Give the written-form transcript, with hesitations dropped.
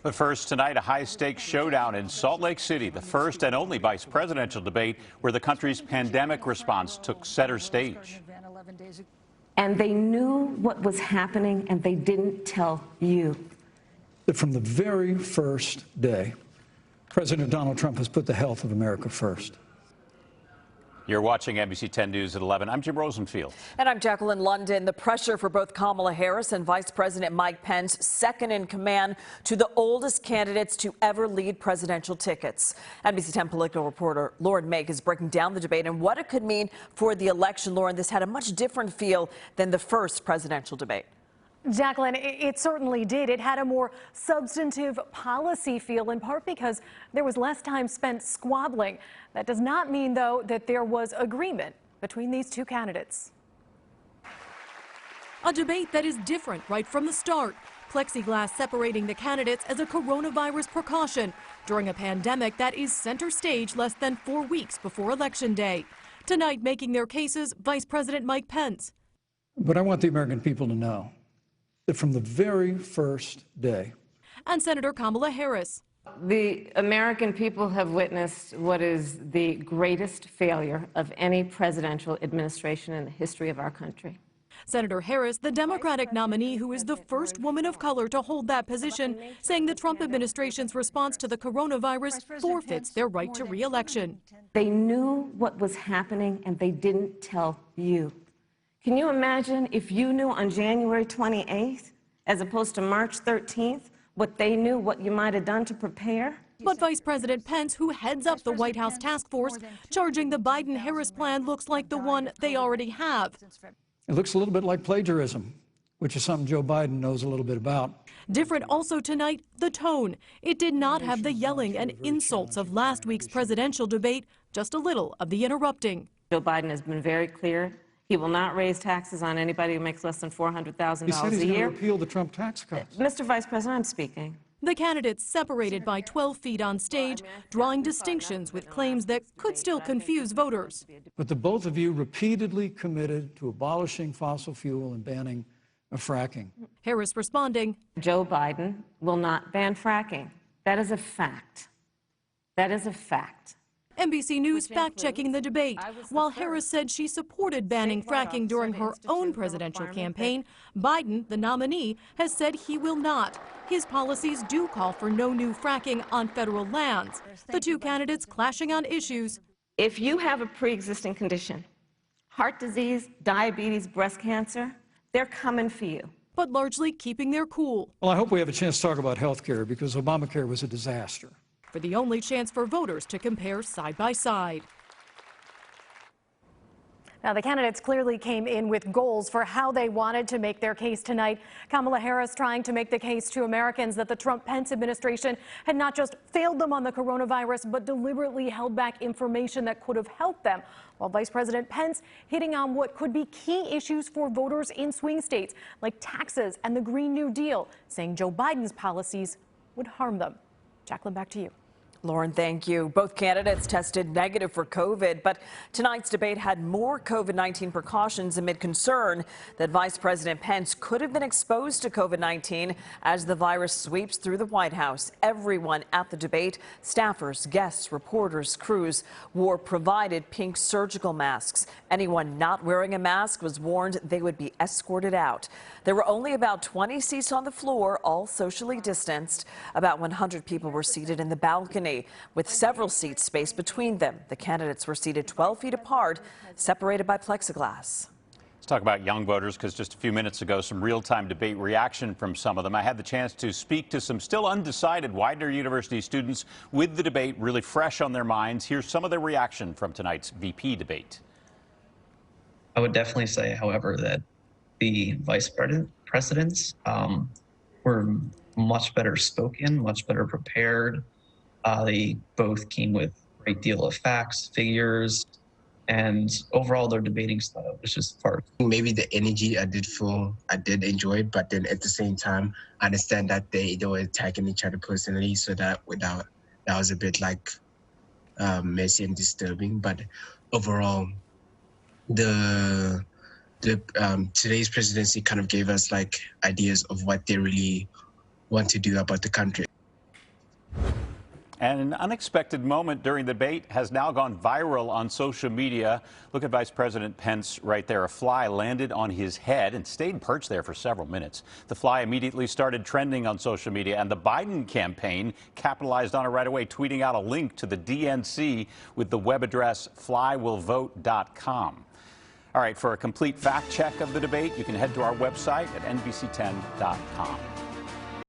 But first, tonight, a high-stakes showdown in Salt Lake City, the first and only vice presidential debate where the country's pandemic response took center stage. And they knew what was happening, and they didn't tell you. From the very first day, President Donald Trump has put the health of America first. You're watching NBC10 News at 11. I'm Jim Rosenfield. And I'm Jacqueline London. The pressure for both Kamala Harris and Vice President Mike Pence, second in command to the oldest candidates to ever lead presidential tickets. NBC10 political reporter Lauren Mayk is breaking down the debate and what it could mean for the election. Lauren, this had a much different feel than the first presidential debate. Jacqueline, it certainly did. It had a more substantive policy feel, in part because there was less time spent squabbling. That does not mean, though, that there was agreement between these two candidates. A debate that is different right from the start. Plexiglass separating the candidates as a coronavirus precaution during a pandemic that is center stage less than 4 weeks before Election Day. Tonight, making their cases, Vice President Mike Pence. But I want the American people to know that from the very first day. And Senator Kamala Harris. The American people have witnessed what is the greatest failure of any presidential administration in the history of our country. Senator Harris, the Democratic nominee who is the first woman of color to hold that position, saying the Trump administration's response to the coronavirus forfeits their right to re-election. They knew what was happening, and they didn't tell you. Can you imagine if you knew on January 28th, as opposed to March 13th, what they knew, what you might have done to prepare? But Vice President Pence, who heads up the White House task force, charging the Biden-Harris plan looks like the one they already have. It looks a little bit like plagiarism, which is something Joe Biden knows a little bit about. Different also tonight, the tone. It did not have the yelling and insults of last week's presidential debate, just a little of the interrupting. Joe Biden has been very clear. He will not raise taxes on anybody who makes less than $400,000 a year. He said he's going to repeal the Trump tax cuts. Mr. Vice President, I'm speaking. The candidates separated by 12 feet on stage, drawing distinctions with claims that could still confuse voters. But the both of you repeatedly committed to abolishing fossil fuel and banning fracking. Harris responding, Joe Biden will not ban fracking. That is a fact. That is a fact. NBC News fact-checking the debate. While Harris said she supported banning fracking during her own presidential campaign, Biden, the nominee, has said he will not. His policies do call for no new fracking on federal lands. The two candidates clashing on issues. If you have a pre-existing condition, heart disease, diabetes, breast cancer, they're coming for you. But largely keeping their cool. Well, I hope we have a chance to talk about health care, because Obamacare was a disaster. For the only chance for voters to compare side by side. Now, the candidates clearly came in with goals for how they wanted to make their case tonight. Kamala Harris trying to make the case to Americans that the Trump-Pence administration had not just failed them on the coronavirus, but deliberately held back information that could have helped them. While Vice President Pence hitting on what could be key issues for voters in swing states, like taxes and the Green New Deal, saying Joe Biden's policies would harm them. Jacqueline, back to you. Lauren, thank you. Both candidates tested negative for COVID, but tonight's debate had more COVID-19 precautions amid concern that Vice President Pence could have been exposed to COVID-19 as the virus sweeps through the White House. Everyone at the debate, staffers, guests, reporters, crews, wore provided pink surgical masks. Anyone not wearing a mask was warned they would be escorted out. There were only about 20 seats on the floor, all socially distanced. About 100 people were seated in the balcony, with several seats spaced between them. The candidates were seated 12 feet apart, separated by plexiglass. Let's talk about young voters, because just a few minutes ago, some real-time debate reaction from some of them. I had the chance to speak to some still undecided Widener University students with the debate really fresh on their minds. Here's some of their reaction from tonight's VP debate. I would definitely say, however, that the vice presidents were much better spoken, much better prepared. They both came with a great deal of facts, figures, and overall their debating style was just far. Maybe the energy I did enjoy, but then at the same time, I understand that they were attacking each other personally, so that was a bit like messy and disturbing. But overall, today's presidency kind of gave us like ideas of what they really want to do about the country. And an unexpected moment during the debate has now gone viral on social media. Look at Vice President Pence right there. A fly landed on his head and stayed perched there for several minutes. The fly immediately started trending on social media, and the Biden campaign capitalized on it right away, tweeting out a link to the DNC with the web address flywillvote.com. All right, for a complete fact check of the debate, you can head to our website at NBC10.com.